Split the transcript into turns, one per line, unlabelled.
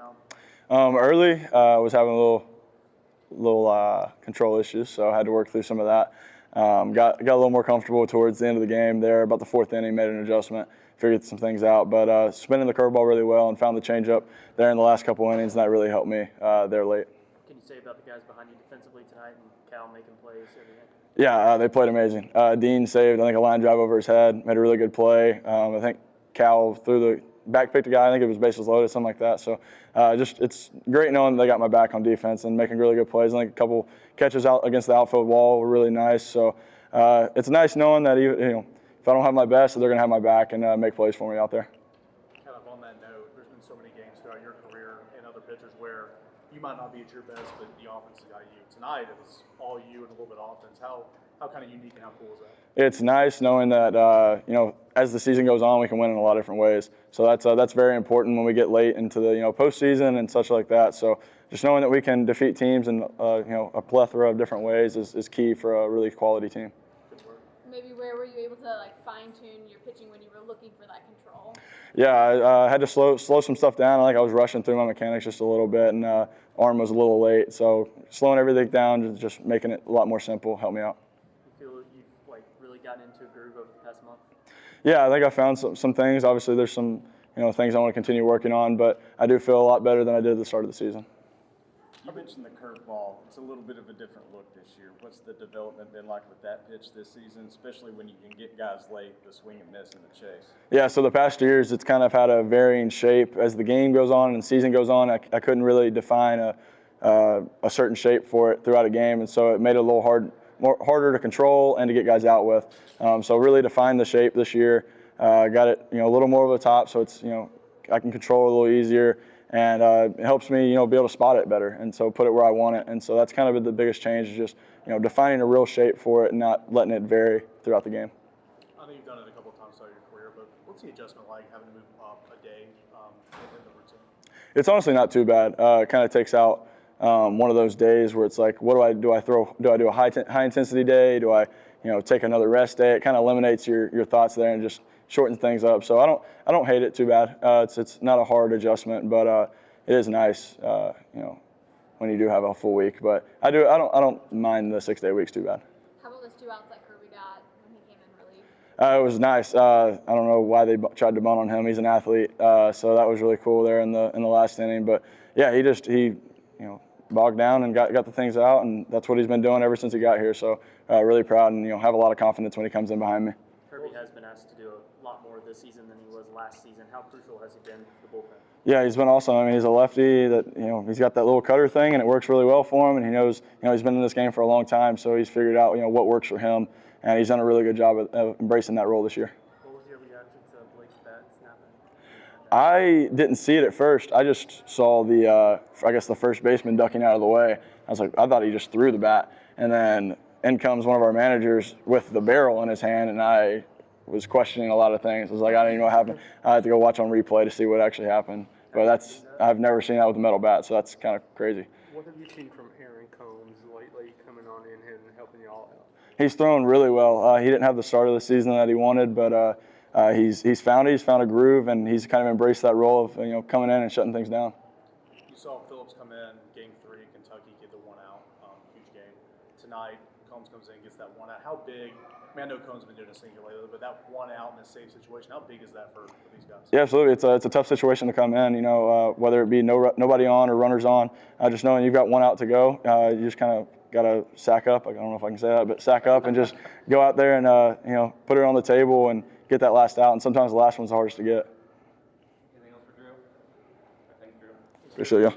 mound?
Early, I was having a little control issues, so I had to work through some of that. Got a little more comfortable towards the end of the game there. About the fourth inning, made an adjustment, figured some things out. But spinning the curveball really well and found the changeup there in the last couple innings, and that really helped me there late.
What can you say about the guys behind you defensively tonight and Cal making plays, everything?
Yeah, they played amazing. Dean saved, I think, a line drive over his head, made a really good play. I think Cal threw the back picked a guy. I think it was bases loaded, something like that. So it's great knowing they got my back on defense and making really good plays. I think a couple catches out against the outfield wall were really nice. So it's nice knowing that if I don't have my best, they're going to have my back and make plays for me out there.
Kind of on that note, there's been so many games throughout your career and other pitchers where you might not be at your best, but the offense has got you. Tonight it was all you and a little bit of offense. How kind of unique and how cool is that?
It's nice knowing that as the season goes on, we can win in a lot of different ways. So that's very important when we get late into the postseason and such like that. So just knowing that we can defeat teams in a plethora of different ways is key for a really quality team.
Maybe where were you able to fine-tune your pitching when you were looking for that control?
Yeah, I had to slow some stuff down. I was rushing through my mechanics just a little bit, and arm was a little late. So slowing everything down, just making it a lot more simple, helped me out.
You feel you've really gotten into a groove over the past month?
Yeah, I think I found some things. Obviously, there's some things I want to continue working on, but I do feel a lot better than I did at the start of the season.
You mentioned the curveball. It's a little bit of a different look this year. What's the development been like with that pitch this season, especially when you can get guys late, the swing and miss, and the chase?
Yeah, so the past years, it's kind of had a varying shape. As the game goes on and the season goes on, I couldn't really define a certain shape for it throughout a game, and so it made it a little harder to control and to get guys out with. So really defined the shape this year. Got it, a little more over the top, so it's I can control it a little easier. And it helps me, be able to spot it better, and so put it where I want it. And so that's kind of the biggest change, is just, defining a real shape for it and not letting it vary throughout the game.
I know you've done it a couple of times throughout your career, but what's the adjustment like having to move up a day in the routine?
It's honestly not too bad. It kind of takes out one of those days where it's like, what do I do a high intensity day? Do I take another rest day? It kind of eliminates your thoughts there and just shortens things up. So I don't hate it too bad. It's not a hard adjustment, but it is nice when you do have a full week. But I don't mind the 6-day weeks too bad.
How about those 2 outs that Kirby got when he came in relief?
It was nice. I don't know why they tried to bunt on him. He's an athlete, so that was really cool there in the last inning. But yeah, he bogged down and got the things out, and that's what he's been doing ever since he got here. So really proud, and have a lot of confidence when he comes in behind me.
Kirby has been asked to do a lot more this season than he was last season. How crucial has he been for the bullpen?
Yeah, he's been awesome. I mean, he's a lefty that he's got that little cutter thing, and it works really well for him. And he knows he's been in this game for a long time, so he's figured out what works for him, and he's done a really good job of embracing that role this year.
What was your reaction to Blake's bat snapping?
I didn't see it at first. I just saw the first baseman ducking out of the way. I thought he just threw the bat, and then in comes one of our managers with the barrel in his hand, and I was questioning a lot of things. I was like, I didn't even know what happened. I had to go watch on replay to see what actually happened. But I've never seen that with a metal bat, so that's kind of crazy.
What have you seen from Aaron Combs lately coming on in and helping you all out?
He's thrown really well. He didn't have the start of the season that he wanted, but he's found a groove, and he's kind of embraced that role of coming in and shutting things down.
You saw Phillips come in Game 3 in Kentucky, get the 1 out, huge game. Tonight, Combs comes in, gets that 1 out. How big? I know Combs has been doing a single lately, but that 1 out in a safe situation, how big is that for these guys?
Yeah, absolutely. It's a tough situation to come in. Whether it be nobody on or runners on, just knowing you've got 1 out to go, you just kind of got to sack up. I don't know if I can say that, but sack up and just go out there and put it on the table and get that last out. And sometimes the last one's the hardest to get.
Anything else for Drew? I think Drew.
Appreciate you.